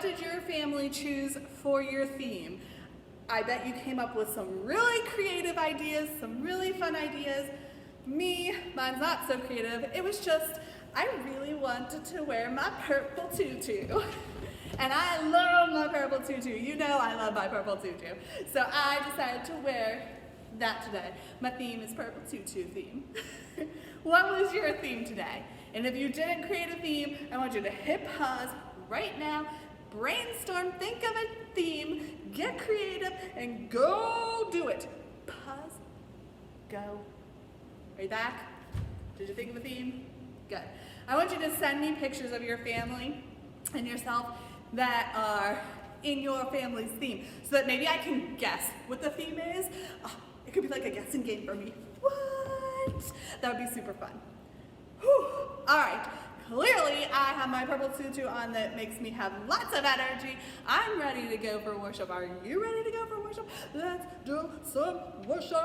what did your family choose for your theme? I bet you came up with some really creative ideas, some really fun ideas. Me, mine's not so creative. It was just, I really wanted to wear my purple tutu. And I love my purple tutu. You know I love my purple tutu. So I decided to wear that today. My theme is purple tutu theme. What was your theme today? And if you didn't create a theme, I want you to hit pause right now, brainstorm, think of a theme, get creative, and go do it. Pause, go. Are you back? Did you think of a theme? Good. I want you to send me pictures of your family and yourself that are in your family's theme so that maybe I can guess what the theme is. Oh, it could be like a guessing game for me. What? That would be super fun. Whew. All right. Clearly, I have my purple tutu on that makes me have lots of energy. I'm ready to go for worship. Are you ready to go for worship? Let's do some worship.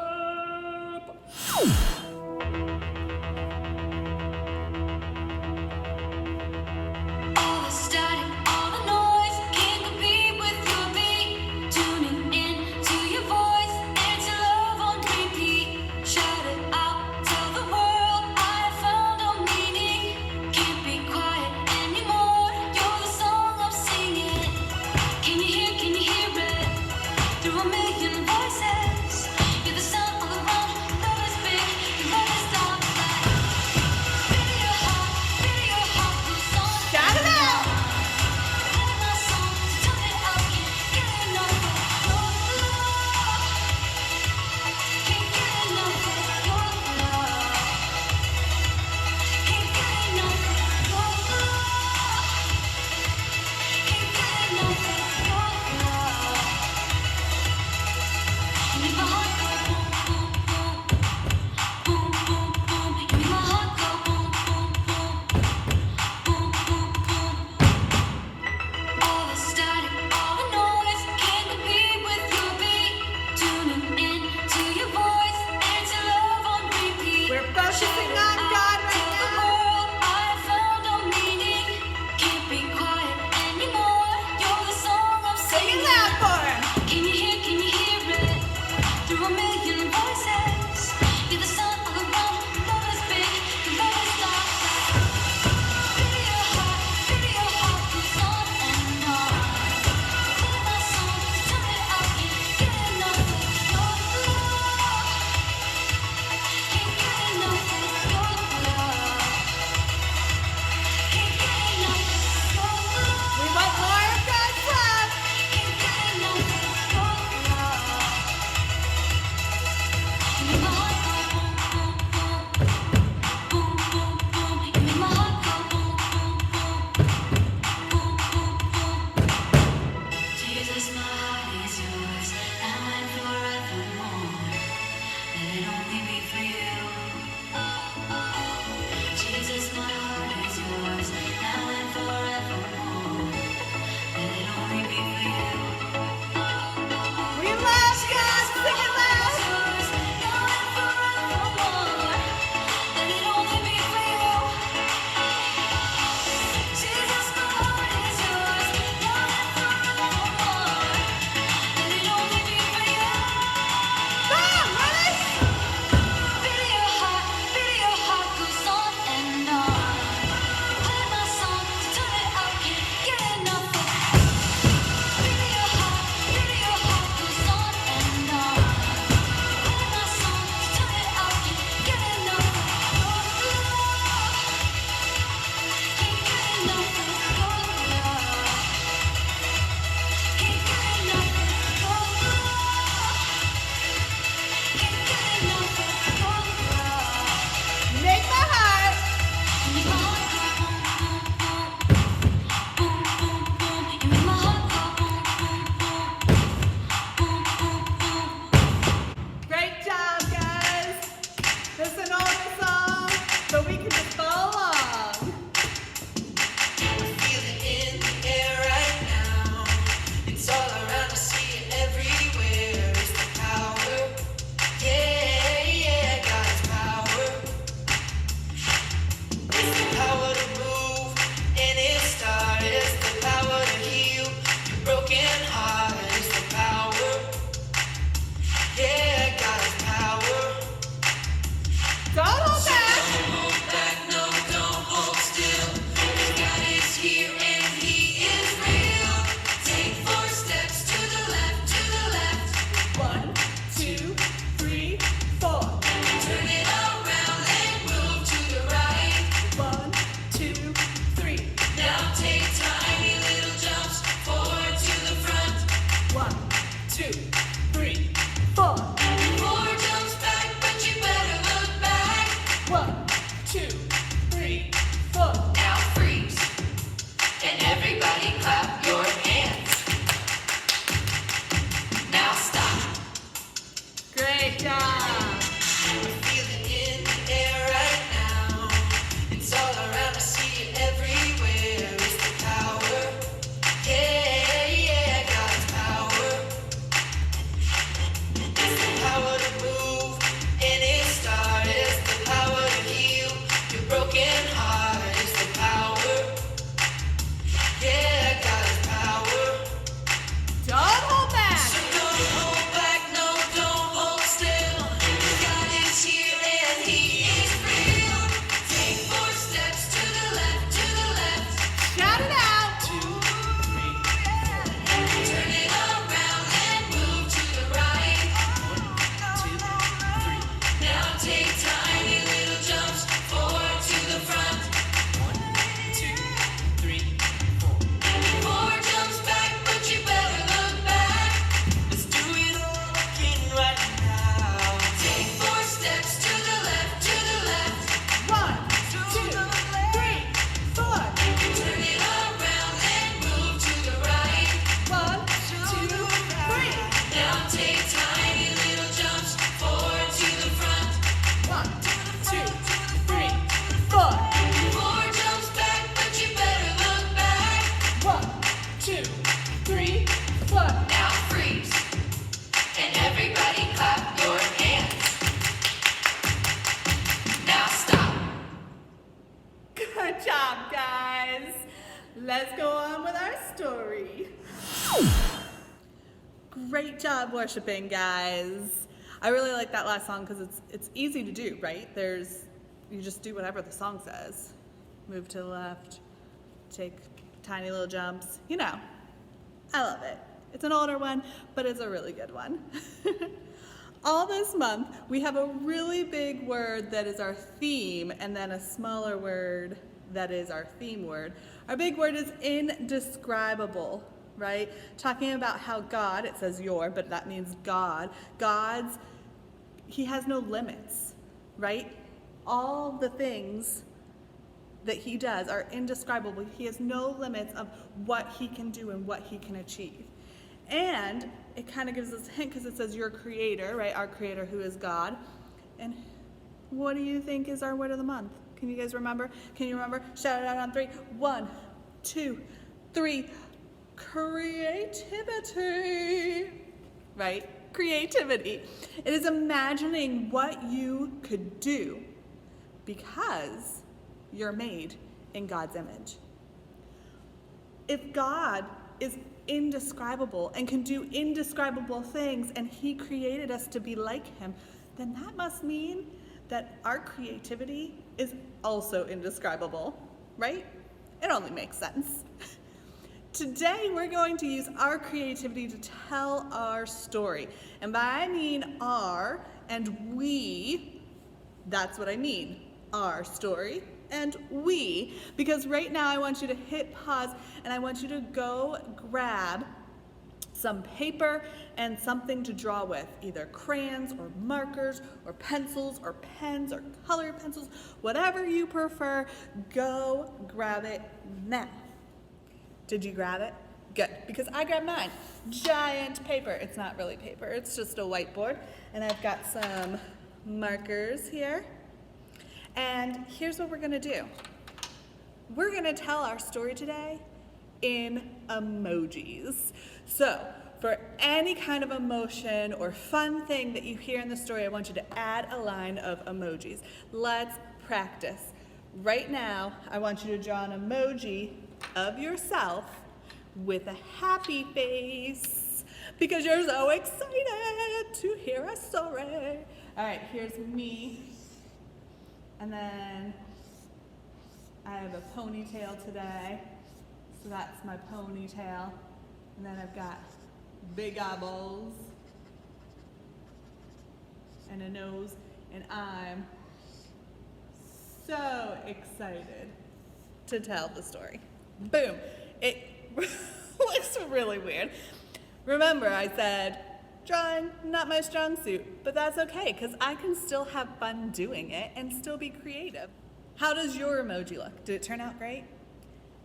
Great job. I'm feeling in the air right now. It's all around, I see it everywhere. It's the power. Yeah, yeah, God's power. It's the power to move any star. It's the power to heal your broken heart. It's the power. Yeah, God's power. Don't hold back. So don't hold back, no, don't hold still. God is here and He is real. Take 4 steps to the left, to the left. Shout it out. 2, 3, 4. Turn it around and move to the right. 1, 2, 3. Now take tiny little jumps forward to the front. 1, 2, 3, 4. 4 jumps back, but you better look back. Let's do it all again right now. Take 4 steps to the left, to the left. 1, 2, 3, 4. Turn it around and move to the right. 1, 2, 3. Now take tiny little jumps forward to the front. 1, 2, 3, 4. 4 jumps back, but you better look back. 1, 2, 3, 4. Now freeze, and everybody clap your hands. Now stop. Good job, guys. Let's go on with our story. Great job worshiping, guys. I really like that last song because it's easy to do, right? You just do whatever the song says. Move to the left, take tiny little jumps. You know, I love it. It's an older one, but it's a really good one. All this month, we have a really big word that is our theme, and then a smaller word that is our theme word. Our big word is indescribable, right? Talking about how God, it says your, but that means God. He has no limits, right? All the things that He does are indescribable. He has no limits of what He can do and what He can achieve. And it kind of gives us a hint because it says your creator, right? Our creator who is God. And what do you think is our word of the month? Can you guys remember? Can you remember? Shout it out on 3. 1, 2, 3. Creativity. Right? Creativity. It is imagining what you could do because you're made in God's image. If God is indescribable and can do indescribable things and He created us to be like Him, then that must mean that our creativity is also indescribable, right? It only makes sense. Today we're going to use our creativity to tell our story. And by I mean our and we, that's what I mean, our story and we, because right now I want you to hit pause and I want you to go grab some paper and something to draw with, either crayons or markers or pencils or pens or color pencils, whatever you prefer, go grab it now. Did you grab it? Good, because I grabbed mine. Giant paper. It's not really paper, it's just a whiteboard. And I've got some markers here. And here's what we're gonna do. We're gonna tell our story today in emojis. So, for any kind of emotion or fun thing that you hear in the story, I want you to add a line of emojis. Let's practice. Right now, I want you to draw an emoji of yourself with a happy face because you're so excited to hear a story. All right, here's me. And then I have a ponytail today. So that's my ponytail. And then I've got big eyeballs and a nose. And I'm so excited to tell the story. Boom. It looks really weird. Remember, I said, drawing, not my strong suit, but that's okay, because I can still have fun doing it and still be creative. How does your emoji look? Did it turn out great?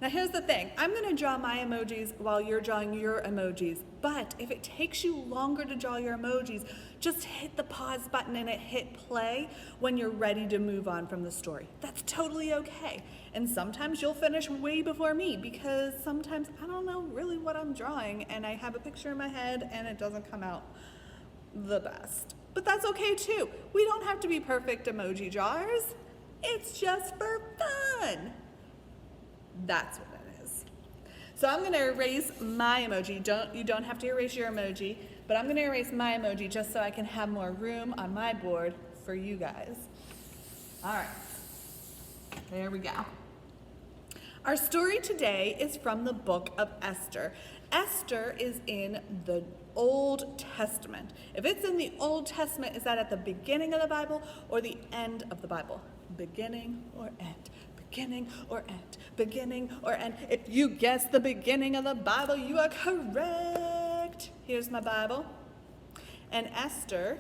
Now here's the thing, I'm gonna draw my emojis while you're drawing your emojis, but if it takes you longer to draw your emojis, just hit the pause button and hit play when you're ready to move on from the story. That's totally okay. And sometimes you'll finish way before me because sometimes I don't know really what I'm drawing and I have a picture in my head and it doesn't come out the best. But that's okay too. We don't have to be perfect emoji drawers. It's just for fun. That's what it is. So I'm gonna erase my emoji. You don't have to erase your emoji, but I'm gonna erase my emoji just so I can have more room on my board for you guys. All right, there we go. Our story today is from the book of Esther. Esther is in the Old Testament. If it's in the Old Testament, is that at the beginning of the Bible or the end of the Bible? Beginning or end? Beginning or end? Beginning or end? If you guess the beginning of the Bible, you are correct. Here's my Bible. And Esther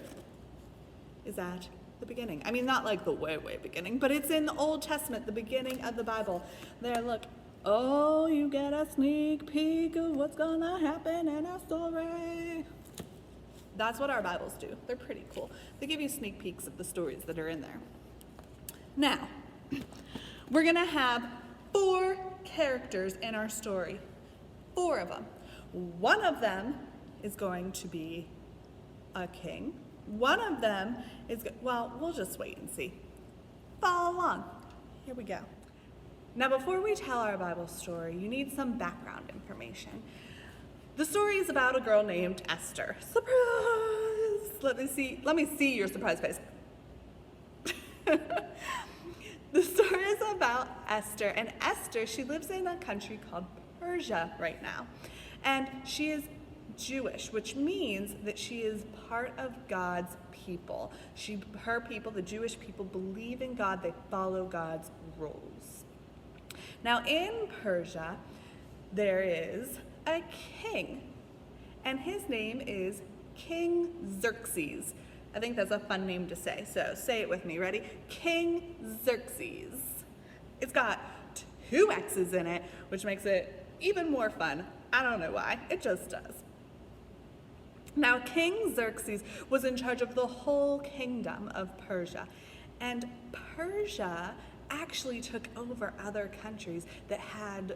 is at the beginning. I mean, not like the way, way beginning, but it's in the Old Testament, the beginning of the Bible. There, look. Oh, you get a sneak peek of what's gonna happen in our story. That's what our Bibles do. They're pretty cool. They give you sneak peeks of the stories that are in there. Now, we're gonna have 4 characters in our story. 4 of them. One of them is going to be a king. One of them is, well, we'll just wait and see. Follow along. Here we go. Now, before we tell our Bible story, you need some background information. The story is about a girl named Esther. Surprise! Let me see your surprise face. The story is about Esther, and Esther, she lives in a country called Persia right now. And she is Jewish, which means that she is part of God's people. Her people, the Jewish people, believe in God. They follow God's rules. Now in Persia, there is a king, and his name is King Xerxes. I think that's a fun name to say, so say it with me. Ready? King Xerxes. It's got 2 X's in it, which makes it even more fun. I don't know why, it just does. Now, King Xerxes was in charge of the whole kingdom of Persia, and Persia actually took over other countries that had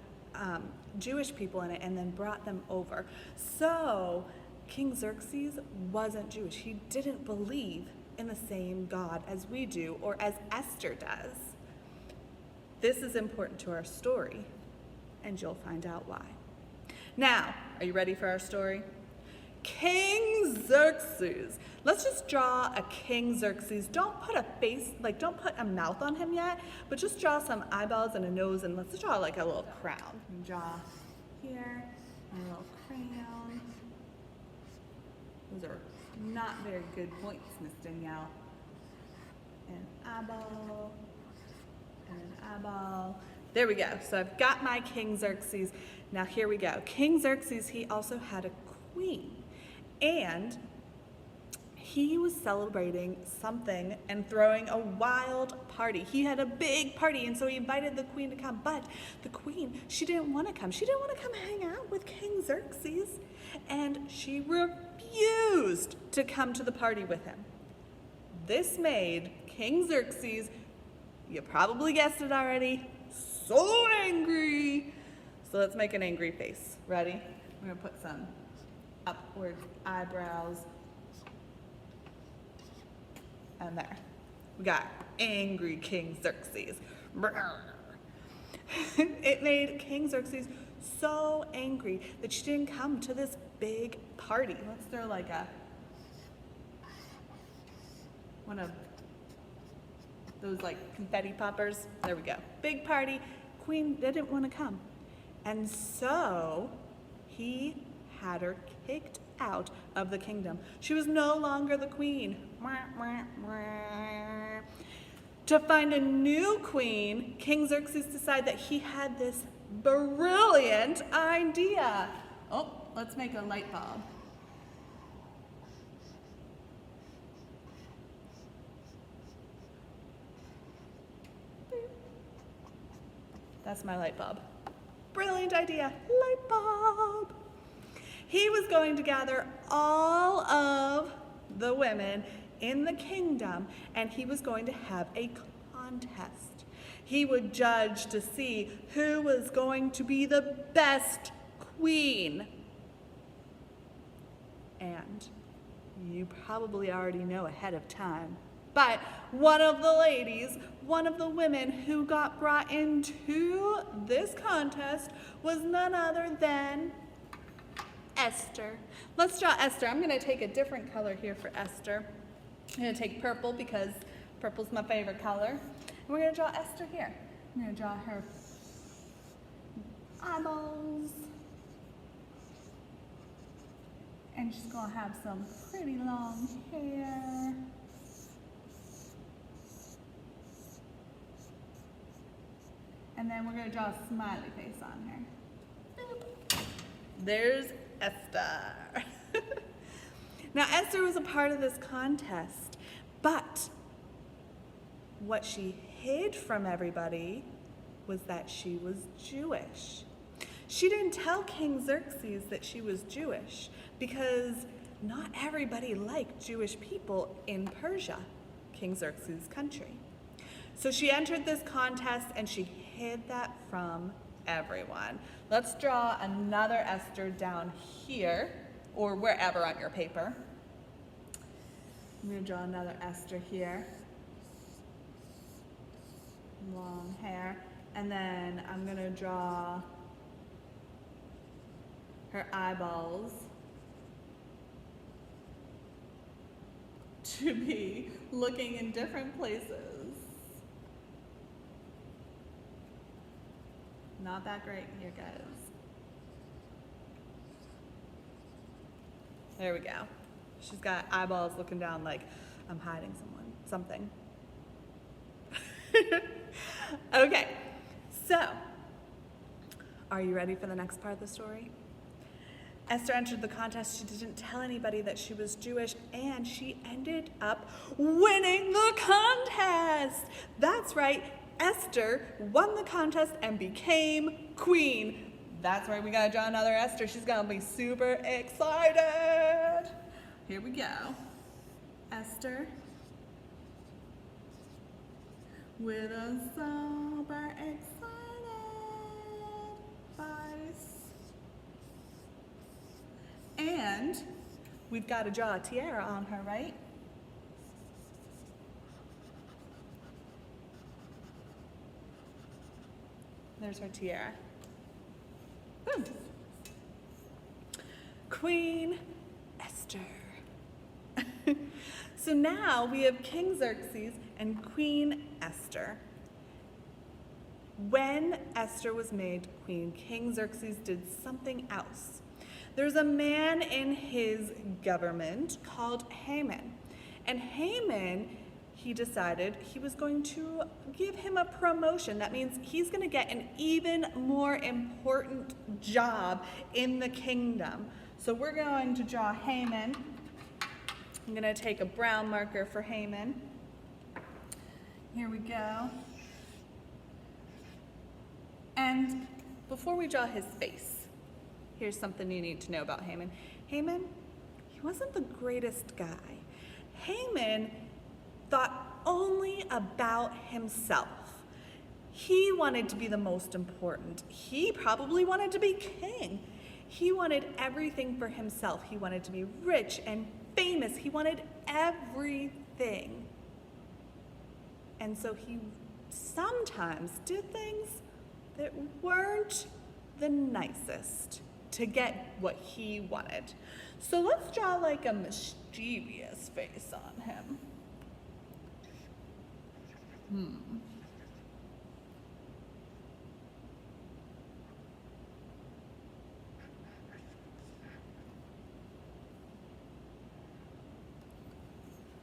Jewish people in it and then brought them over. So King Xerxes wasn't Jewish. He didn't believe in the same God as we do or as Esther does. This is important to our story, and you'll find out why. Now, are you ready for our story? King Xerxes. Let's just draw a King Xerxes. Don't put a face, don't put a mouth on him yet, but just draw some eyeballs and a nose, and let's draw like a little crown. Draw here, a little crown. Those are not very good points, Miss Danielle. An eyeball, and an eyeball. There we go. So I've got my King Xerxes. Now here we go. King Xerxes, he also had a queen. And he was celebrating something and throwing a wild party. He had a big party, and so he invited the queen to come. But the queen, she didn't want to come. She didn't want to come hang out with King Xerxes. And she refused to come to the party with him. This made King Xerxes, you probably guessed it already, so angry. So let's make an angry face. Ready? We're going to put some upward eyebrows. And there. We got angry King Xerxes. It made King Xerxes so angry that she didn't come to this big party. Let's throw like one of those like confetti poppers. There we go. Big party. Queen didn't want to come. And so he had her kicked out of the kingdom. She was no longer the queen. To find a new queen, King Xerxes decided that he had this brilliant idea. Oh, let's make a light bulb. That's my light bulb. brilliant idea, light bulb. He was going to gather all of the women in the kingdom, and he was going to have a contest. He would judge to see who was going to be the best queen. And you probably already know ahead of time, but one of the ladies, one of the women who got brought into this contest was none other than Esther. Let's draw Esther. I'm going to take a different color here for Esther. I'm going to take purple because purple's my favorite color. And we're going to draw Esther here. I'm going to draw her eyeballs. And she's going to have some pretty long hair. And then we're going to draw a smiley face on her. Boop. There's Esther. Now, Esther was a part of this contest, but what she hid from everybody was that she was Jewish. She didn't tell King Xerxes that she was Jewish because not everybody liked Jewish people in Persia, King Xerxes' country. So she entered this contest and she hid that from everyone. Let's draw another Esther down here or wherever on your paper. I'm going to draw another Esther here. Long hair. And then I'm going to draw her eyeballs to be looking in different places. Not that great here, guys. There we go. She's got eyeballs looking down like I'm hiding something. Okay, so are you ready for the next part of the story? Esther entered the contest. She didn't tell anybody that she was Jewish, and she ended up winning the contest. That's right, Esther won the contest and became queen. That's right, we gotta draw another Esther. She's gonna be super excited. Here we go. Esther with a super excited face. And we've got to draw a tiara on her, right? There's her tiara. Boom. Queen Esther. So now we have King Xerxes and Queen Esther. When Esther was made queen, King Xerxes did something else. There's a man in his government called Haman. And Haman, he decided he was going to give him a promotion. That means he's going to get an even more important job in the kingdom. So we're going to draw Haman. I'm going to take a brown marker for Haman. Here we go. And before we draw his face, here's something you need to know about Haman. Haman, he wasn't the greatest guy. Haman thought only about himself. He wanted to be the most important. He probably wanted to be king. He wanted everything for himself. He wanted to be rich and famous. He wanted everything. And so he sometimes did things that weren't the nicest to get what he wanted. So let's draw like a mischievous face on him.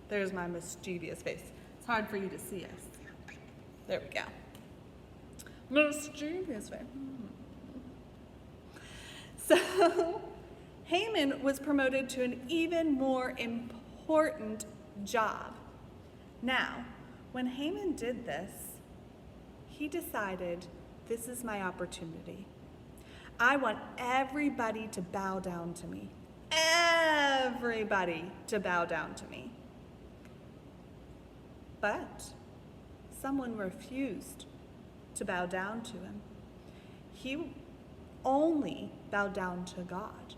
There's my mischievous face. It's hard for you to see us. There we go. Mischievous face. So Haman was promoted to an even more important job. Now, when Haman did this, he decided, this is my opportunity. I want everybody to bow down to me. Everybody to bow down to me. But someone refused to bow down to him. He only bowed down to God.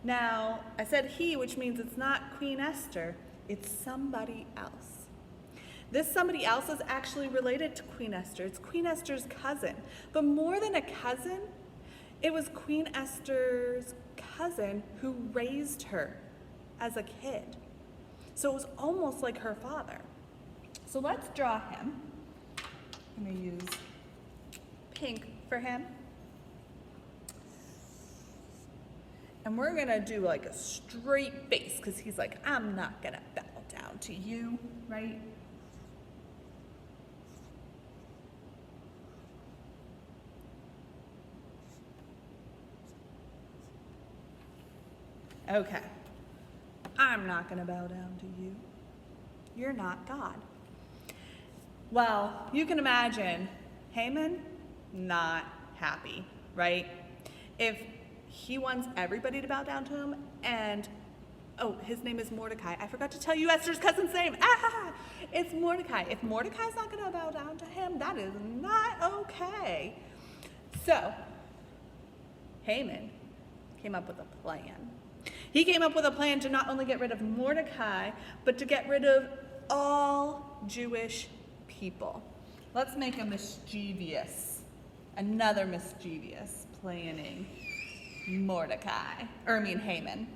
Now, I said he, which means it's not Queen Esther, it's somebody else. This somebody else is actually related to Queen Esther. It's Queen Esther's cousin. But more than a cousin, it was Queen Esther's cousin who raised her as a kid. So it was almost like her father. So let's draw him. I'm going to use pink for him. And we're going to do like a straight face because he's like, I'm not going to bow down to you, right? Okay. I'm not going to bow down to you. You're not God. Well, you can imagine Haman not happy, right? If he wants everybody to bow down to him and, oh, his name is Mordecai. I forgot to tell you Esther's cousin's name. It's Mordecai. If Mordecai's not going to bow down to him, that is not okay. So, Haman came up with a plan. He came up with a plan to not only get rid of Mordecai, but to get rid of all Jewish people. Let's make another mischievous planning Haman.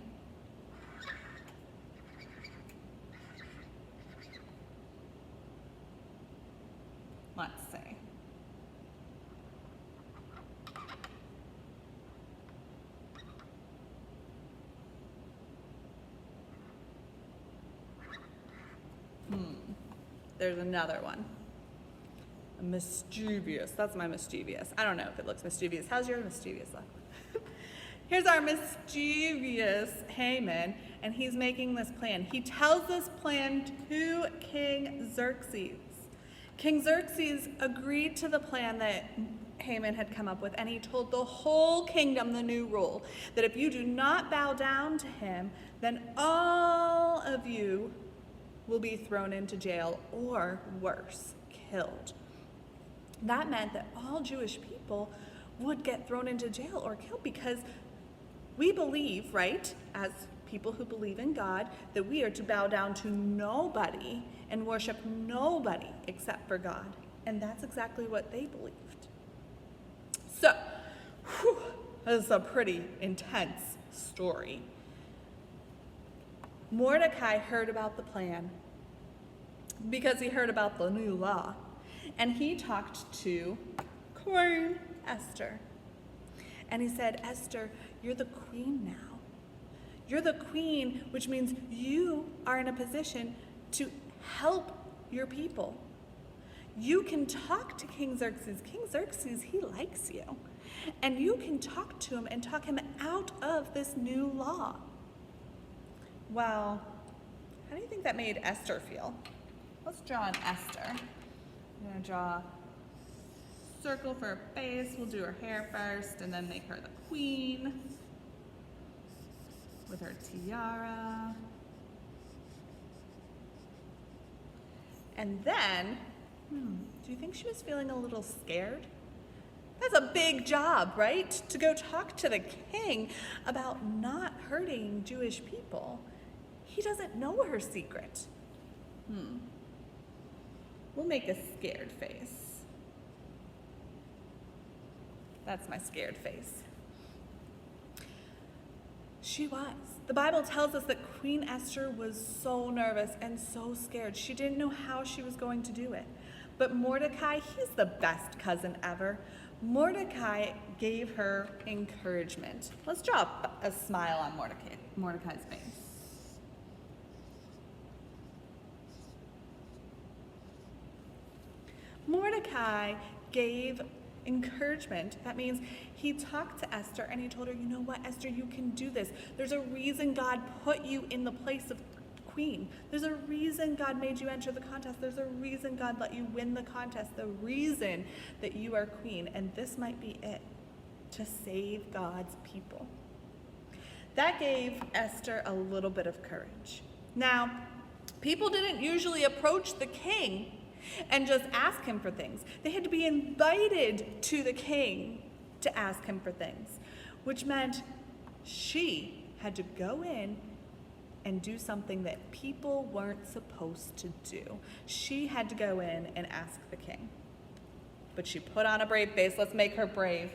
Let's see. There's another one. A mischievous. That's my mischievous. I don't know if it looks mischievous. How's your mischievous look? Here's our mischievous Haman, and he's making this plan. He tells this plan to King Xerxes. King Xerxes agreed to the plan that Haman had come up with, and he told the whole kingdom the new rule, that if you do not bow down to him, then all of you will be thrown into jail, or worse, killed. That meant that all Jewish people would get thrown into jail or killed, because we believe, right, as people who believe in God, that we are to bow down to nobody and worship nobody except for God. And that's exactly what they believed. So, this is a pretty intense story. Mordecai heard about the plan because he heard about the new law, and he talked to Queen Esther. And he said, Esther, you're the queen now. You're the queen, which means you are in a position to help your people. You can talk to King Xerxes. King Xerxes, he likes you. And you can talk to him and talk him out of this new law. Well, how do you think that made Esther feel? Let's draw an Esther. I'm going to draw a circle for her face. We'll do her hair first and then make her the queen with her tiara. And then, do you think she was feeling a little scared? That's a big job, right? To go talk to the king about not hurting Jewish people. He doesn't know her secret. We'll make a scared face. That's my scared face. She was. The Bible tells us that Queen Esther was so nervous and so scared. She didn't know how she was going to do it. But Mordecai, he's the best cousin ever. Mordecai gave her encouragement. Let's draw a smile on Mordecai's face. Mordecai gave encouragement. That means he talked to Esther and he told her, you know what, Esther, you can do this. There's a reason God put you in the place of queen. There's a reason God made you enter the contest. There's a reason God let you win the contest. The reason that you are queen. And this might be it. to save God's people. That gave Esther a little bit of courage. Now, people didn't usually approach the king and just ask him for things. They had to be invited to the king to ask him for things, which meant she had to go in and do something that people weren't supposed to do. She had to go in and ask the king. But she put on a brave face. Let's make her brave.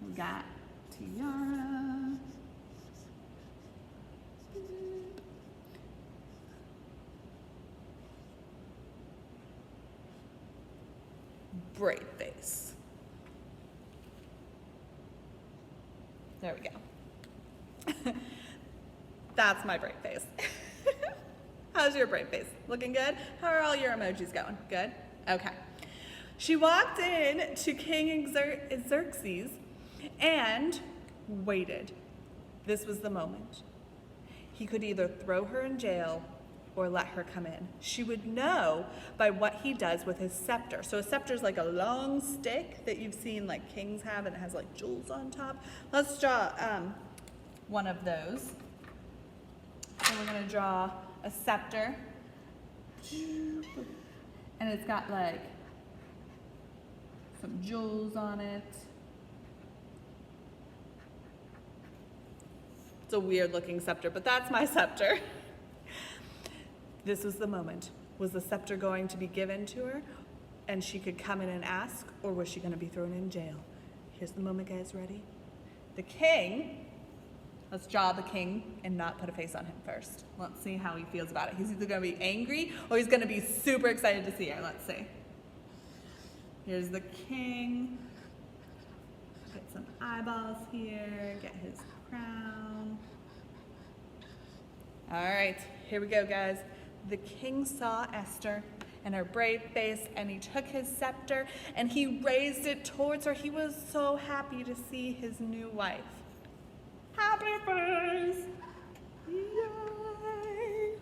We got tiara. Brave face. There we go. That's my brave face. How's your brave face? Looking good? How are all your emojis going? Good? Okay. She walked in to King Xerxes and waited. This was the moment. He could either throw her in jail or let her come in. She would know by what he does with his scepter. So a scepter is like a long stick that you've seen like kings have, and it has like jewels on top. Let's draw one of those. So we're gonna draw a scepter. And it's got like some jewels on it. It's a weird looking scepter, but that's my scepter. This was the moment. Was the scepter going to be given to her and she could come in and ask, or was she going to be thrown in jail? Here's the moment, guys. Ready? The king, let's draw the king and not put a face on him first. Let's see how he feels about it. He's either going to be angry or he's going to be super excited to see her. Let's see. Here's the king. Get some eyeballs here. Get his crown. All right, here we go, guys. The king saw Esther and her brave face, and he took his scepter and he raised it towards her. He was so happy to see his new wife. Happy face! Yay!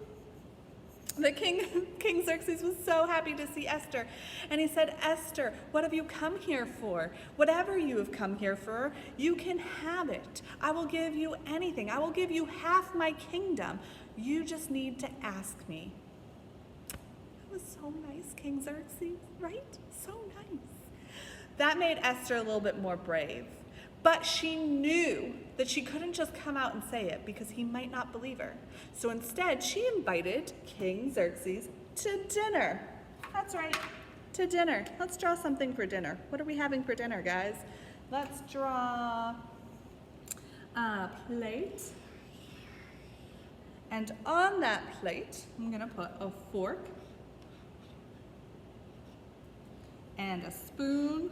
The King Xerxes was so happy to see Esther, and he said, Esther, what have you come here for? Whatever you have come here for, you can have it. I will give you anything. I will give you half my kingdom. You just need to ask me. That was so nice, King Xerxes, right? So nice. That made Esther a little bit more brave. But she knew that she couldn't just come out and say it because he might not believe her. So instead, she invited King Xerxes to dinner. That's right, to dinner. Let's draw something for dinner. What are we having for dinner, guys? Let's draw a plate. And on that plate, I'm gonna put a fork and a spoon.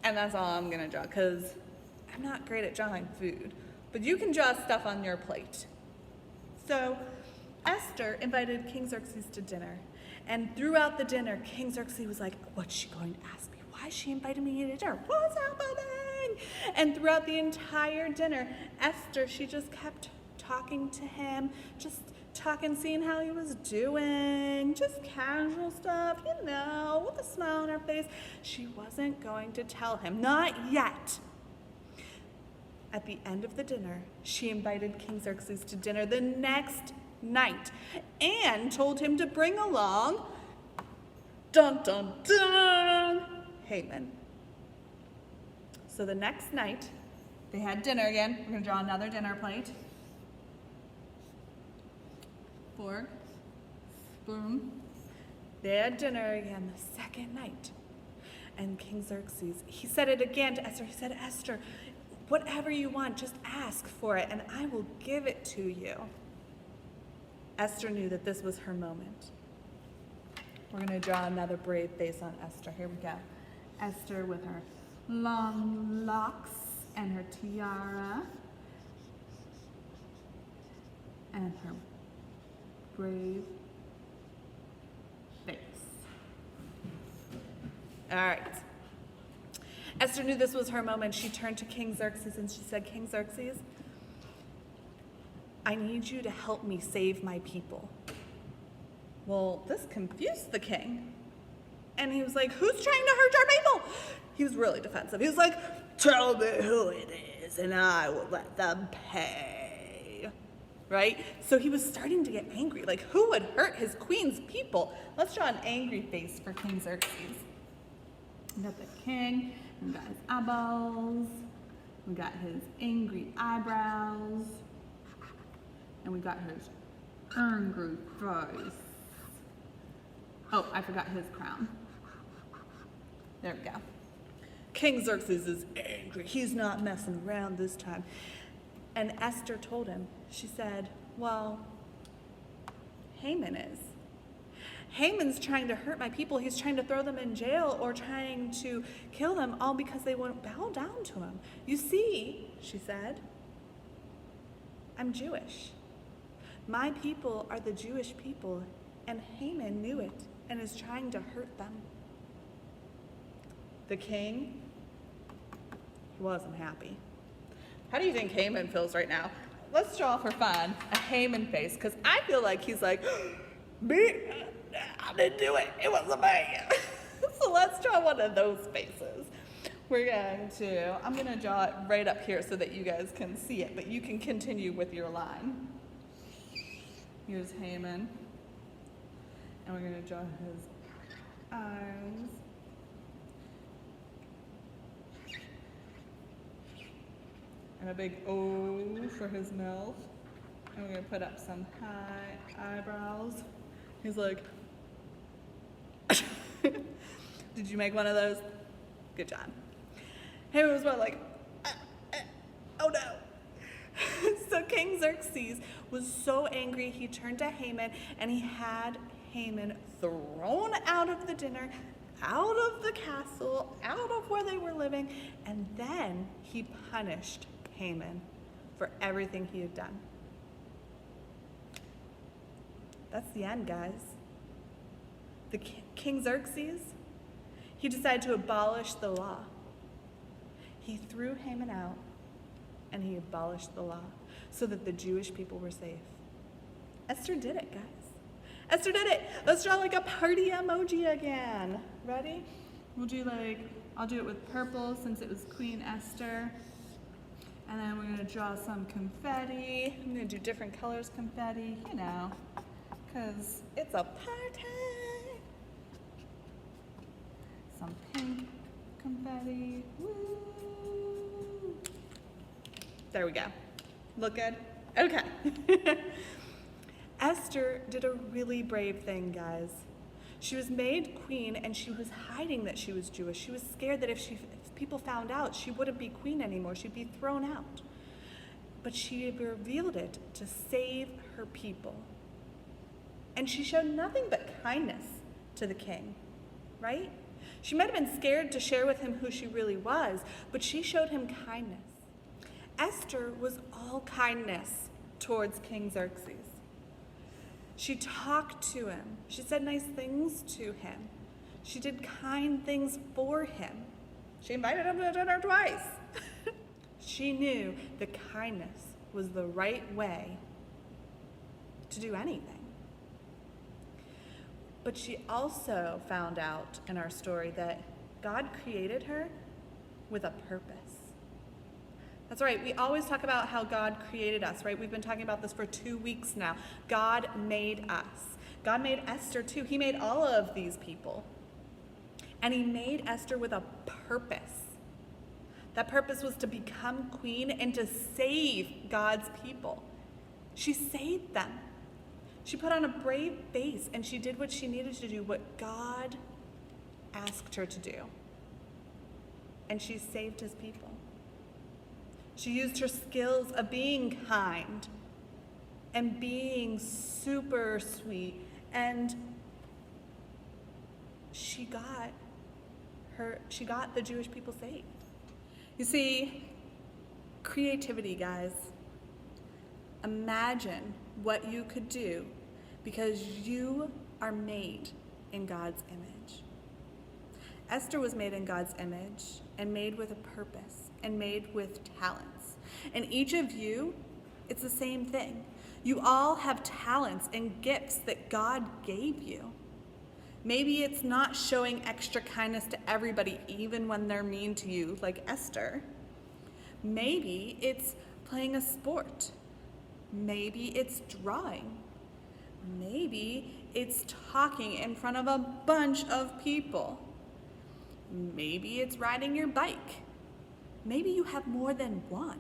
And that's all I'm gonna draw, because I'm not great at drawing food. But you can draw stuff on your plate. So Esther invited King Xerxes to dinner. And throughout the dinner, King Xerxes was like, what's she going to ask me? Why is she inviting me to dinner? What's happening? And throughout the entire dinner, Esther, she just kept talking to him, just talking, seeing how he was doing, just casual stuff, you know, with a smile on her face. She wasn't going to tell him, not yet. At the end of the dinner, she invited King Xerxes to dinner the next night and told him to bring along, dun dun dun, Haman. So the next night, they had dinner again. We're gonna draw another dinner plate. Fork, spoon. They had dinner again the second night. And King Xerxes, he said it again to Esther. He said, Esther, whatever you want, just ask for it and I will give it to you. Esther knew that this was her moment. We're gonna draw another brave face on Esther. Here we go. Esther with her long locks and her tiara and her brave face. All right. Esther knew this was her moment. She turned to King Xerxes and she said, King Xerxes, I need you to help me save my people. Well, this confused the king. And he was like, who's trying to hurt our people? He was really defensive. He was like, tell me who it is and I will let them pay. Right? So he was starting to get angry. Like, who would hurt his queen's people? Let's draw an angry face for King Xerxes. We got the king, we got his eyeballs, we got his angry eyebrows, and we got his angry face. Oh, I forgot his crown. There we go. King Xerxes is angry. He's not messing around this time. And Esther told him, she said, well, Haman is. Haman's trying to hurt my people. He's trying to throw them in jail or trying to kill them, all because they won't bow down to him. You see, she said, I'm Jewish. My people are the Jewish people, and Haman knew it and is trying to hurt them. The king, he wasn't happy. How do you think Haman feels right now? Let's draw for fun a Haman face, because I feel like he's like, me? I didn't do it. It wasn't me. So let's draw one of those faces. I'm going to draw it right up here so that you guys can see it, but you can continue with your line. Here's Haman. And we're going to draw his eyes. And a big O for his mouth. And we're going to put up some high eyebrows. He's like, did you make one of those? Good job. Haman was more like, oh no. So King Xerxes was so angry, he turned to Haman and he had Haman thrown out of the dinner, out of the castle, out of where they were living, and then he punished Haman for everything he had done. That's the end, guys. The King Xerxes, he decided to abolish the law. He threw Haman out and he abolished the law so that the Jewish people were safe. Esther did it, guys. Esther did it. Let's draw like a party emoji again. Ready? I'll do it with purple since it was Queen Esther. And then we're gonna draw some confetti. I'm gonna do different colors confetti, because it's a party. Some pink confetti. Woo! There we go. Look good? Okay. Esther did a really brave thing, guys. She was made queen and she was hiding that she was Jewish. She was scared that if people found out, she wouldn't be queen anymore. She'd be thrown out. But she revealed it to save her people. And she showed nothing but kindness to the king, right? She might have been scared to share with him who she really was, but she showed him kindness. Esther was all kindness towards King Xerxes. She talked to him. She said nice things to him. She did kind things for him. She invited him to dinner twice. She knew that kindness was the right way to do anything. But she also found out in our story that God created her with a purpose. That's right, we always talk about how God created us, right? We've been talking about this for 2 weeks now. God made us. God made Esther too. He made all of these people. And he made Esther with a purpose. That purpose was to become queen and to save God's people. She saved them. She put on a brave face and she did what she needed to do, what God asked her to do. And she saved his people. She used her skills of being kind and being super sweet, and she got the Jewish people saved. You see, creativity, guys. Imagine what you could do because you are made in God's image. Esther was made in God's image and made with a purpose and made with talents. And each of you, it's the same thing. You all have talents and gifts that God gave you. Maybe it's not showing extra kindness to everybody, even when they're mean to you, like Esther. Maybe it's playing a sport. Maybe it's drawing. Maybe it's talking in front of a bunch of people. Maybe it's riding your bike. Maybe you have more than one.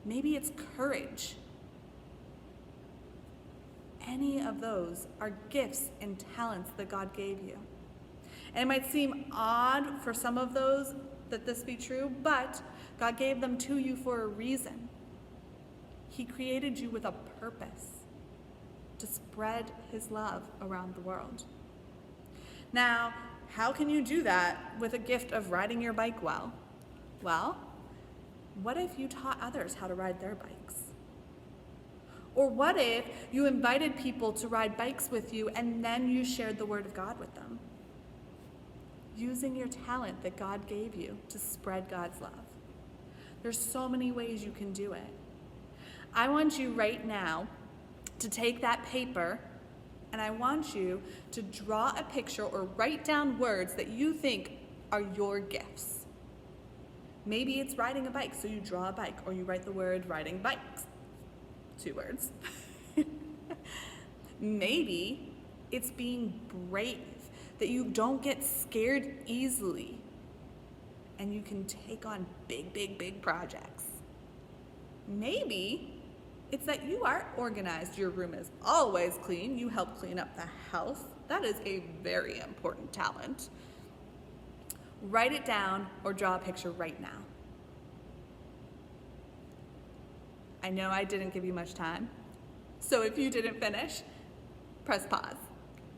Maybe it's courage. Any of those are gifts and talents that God gave you. And it might seem odd for some of those that this be true, but God gave them to you for a reason. He created you with a purpose to spread his love around the world. Now, how can you do that with a gift of riding your bike well? Well, what if you taught others how to ride their bikes? Or what if you invited people to ride bikes with you and then you shared the word of God with them? Using your talent that God gave you to spread God's love. There's so many ways you can do it. I want you right now to take that paper and I want you to draw a picture or write down words that you think are your gifts. Maybe it's riding a bike, so you draw a bike, or you write the word riding bikes. 2 words. Maybe it's being brave, that you don't get scared easily, and you can take on big projects. Maybe it's that you are organized, your room is always clean, you help clean up the house. That is a very important talent. Write it down or draw a picture right now. I know I didn't give you much time, so if you didn't finish, press pause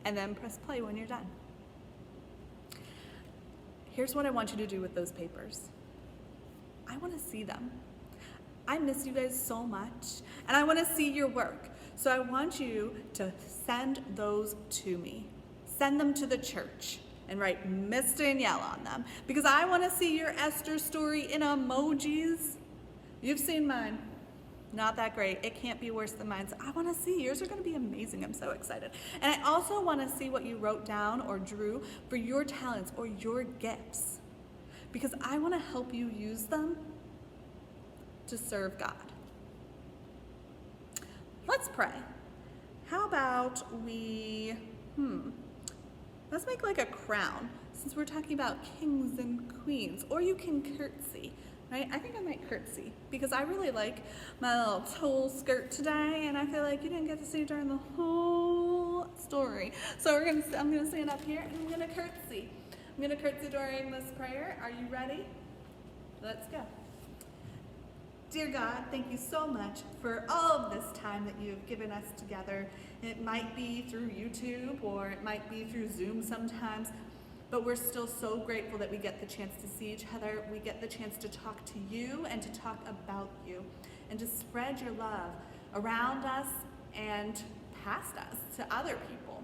and then press play when you're done. Here's what I want you to do with those papers. I want to see them. I miss you guys so much, and I want to see your work. So I want you to send those to me. Send them to the church and write Miss Danielle on them, because I want to see your Esther story in emojis. You've seen mine. Not that great. It can't be worse than mine. So I want to see. Yours are going to be amazing. I'm so excited. And I also want to see what you wrote down or drew for your talents or your gifts, because I want to help you use them to serve God. Let's pray. How about let's make like a crown, since we're talking about kings and queens, or you can curtsy, right? I think I might curtsy, because I really like my little tulle skirt today, and I feel like you didn't get to see during the whole story. So I'm gonna stand up here and I'm gonna curtsy. I'm gonna curtsy during this prayer. Are you ready? Let's go. Dear God, thank you so much for all of this time that you've given us together. It might be through YouTube or it might be through Zoom sometimes, but we're still so grateful that we get the chance to see each other. We get the chance to talk to you and to talk about you and to spread your love around us and past us to other people.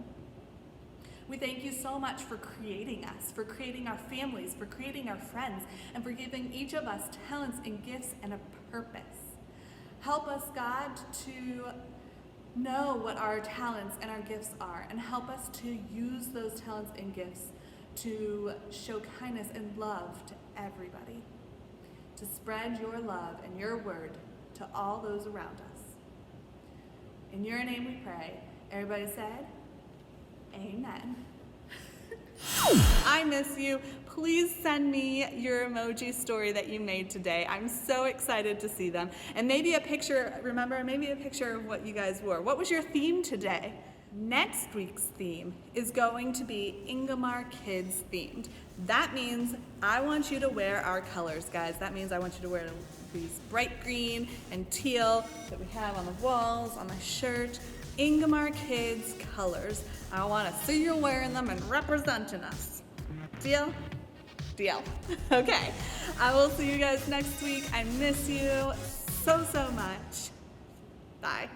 We thank you so much for creating us, for creating our families, for creating our friends, and for giving each of us talents and gifts and a purpose. Help us, God, to know what our talents and our gifts are, and help us to use those talents and gifts to show kindness and love to everybody, to spread your love and your word to all those around us. In your name we pray. Everybody said, amen. I miss you. Please send me your emoji story that you made today. I'm so excited to see them. And maybe a picture, maybe a picture of what you guys wore. What was your theme today? Next week's theme is going to be Ingomar Kids themed. That means I want you to wear our colors, guys. That means I want you to wear these bright green and teal that we have on the walls, on my shirt. Ingomar Kids colors. I want to see you wearing them and representing us. Deal? Deal. Okay. I will see you guys next week. I miss you so much. Bye.